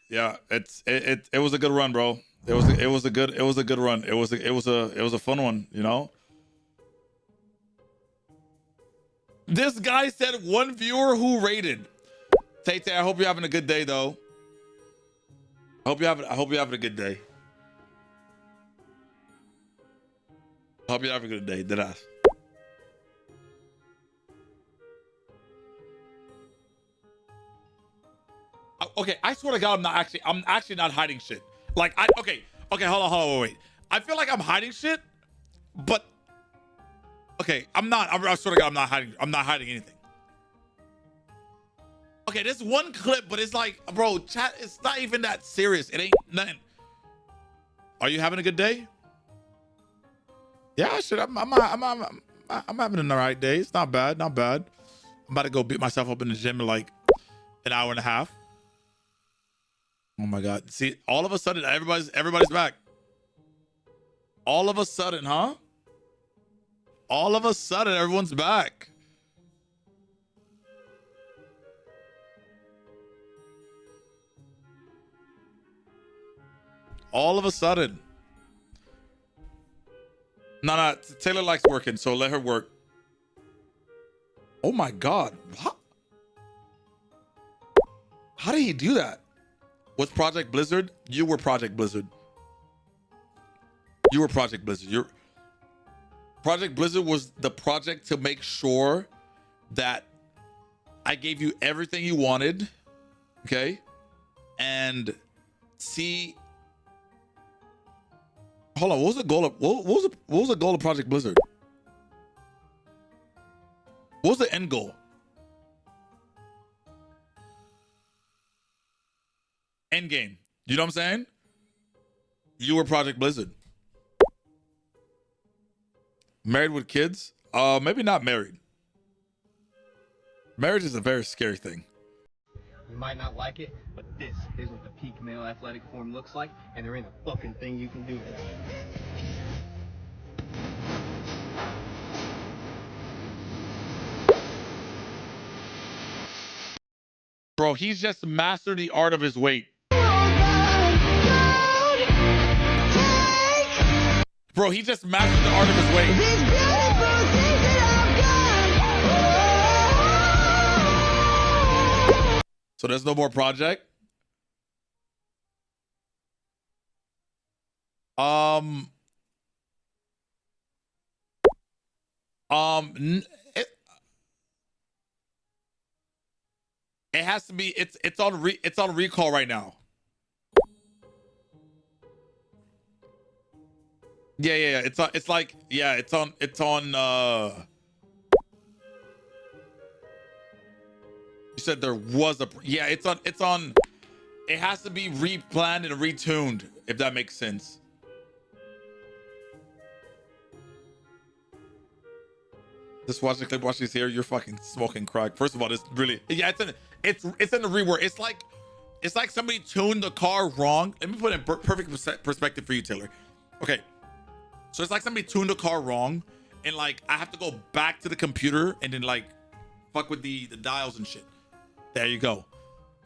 Yeah, it was a good run, bro. It was a good run. It was a fun one, you know. This guy said one viewer who rated. Tay Tay, I hope you're having a good day though. I hope you're having a good day. I hope you're having a good day. Deadass. Okay, I swear to God, I'm actually not hiding shit. Like okay, hold on, wait. I feel like I'm hiding shit, but okay, I'm not. I swear to God, I'm not hiding anything. Okay, there's one clip, but it's like, bro, chat, it's not even that serious. It ain't nothing. Are you having a good day? Yeah, shit. I'm having an alright day. It's not bad, not bad. I'm about to go beat myself up in the gym in like an hour and a half. Oh my God. See, all of a sudden, everybody's back. All of a sudden, huh? All of a sudden, everyone's back. All of a sudden. No, Taylor likes working, so let her work. Oh my God. What? How did he do that? What's Project Blizzard? You were Project Blizzard. You were Project Blizzard. Project Blizzard was the project to make sure that I gave you everything you wanted. Okay. And see. Hold on. What was the goal of what was the goal of Project Blizzard? What was the end goal? End game. You know what I'm saying? You were Project Blizzard. Married with kids? Maybe not married. Marriage is a very scary thing. You might not like it, but this is what the peak male athletic form looks like, and there ain't a fucking thing you can do with it. Bro, he's just mastered the art of his weight. Bro, he just mastered the art of his weight. So there's no more project? It has to be, it's on recall right now. Yeah. It's on you said there was a, yeah, it's on, it has to be replanned and retuned, if that makes sense. Just watch the clip, watch this here, you're fucking smoking crack. First of all, it's really, yeah, it's in the rework. It's like somebody tuned the car wrong. Let me put it in perfect perspective for you, Taylor. Okay. So it's like somebody tuned the car wrong, and like I have to go back to the computer and then like fuck with the dials and shit. There you go.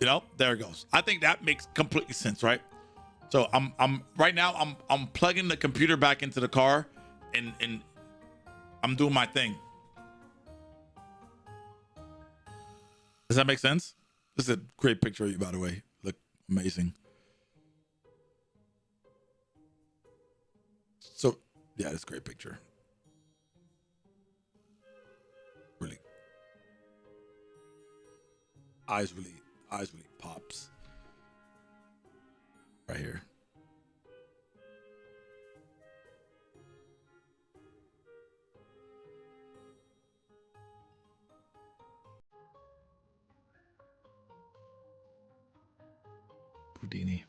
You know, there it goes. I think that makes completely sense, right? So I'm right now I'm plugging the computer back into the car and I'm doing my thing. Does that make sense? This is a great picture of you, by the way. Look amazing. So yeah, it's a great picture. Really. Eyes really pops. Right here. Houdini.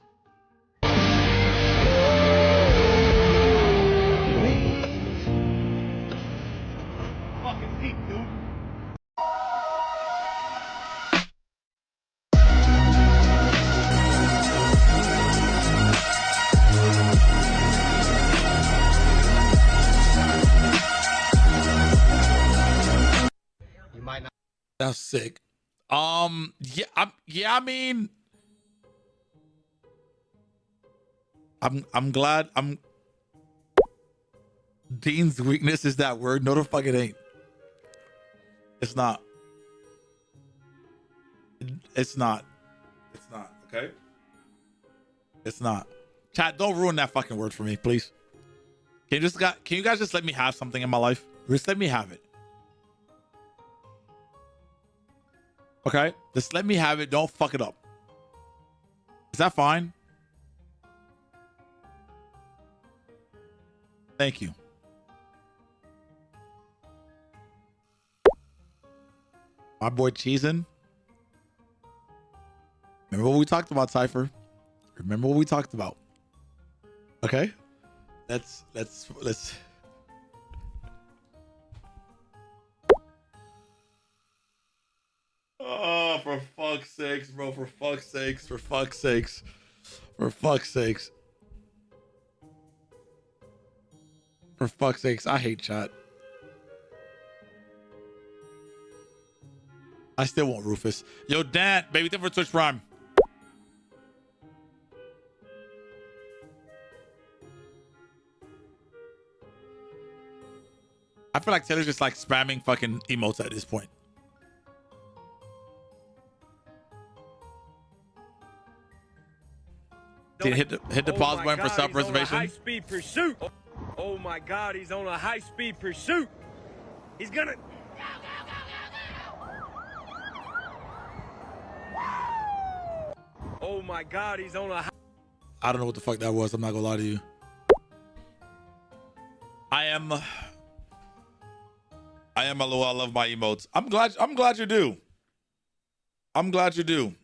Fucking peak, dude. You might not. That's sick. Yeah, I mean, I'm glad. Dean's weakness is that word. No, the fuck it ain't. It's not. It's not. It's not. Okay. It's not. Chat, don't ruin that fucking word for me, please. Can you guys just let me have something in my life? Just let me have it. Okay? Just let me have it. Don't fuck it up. Is that fine? Thank you. My boy Cheesin. Remember what we talked about, Cypher? Remember what we talked about. Okay? Let's Oh, for fuck's sakes, bro. For fuck's sakes. For fuck's sakes. For fuck's sakes. For fuck's sakes. I hate chat. I still want Rufus. Yo, Dan, baby, thank you for Twitch Prime. I feel like Taylor's just like spamming fucking emotes at this point. Dude, hit the pause button for self-preservation. High-speed pursuit. Oh my God, he's on a high-speed pursuit. He's gonna. Oh my God, he's on a. I don't know what the fuck that was. I'm not gonna lie to you. I am a little. I love my emotes. I'm glad you do. I'm glad you do.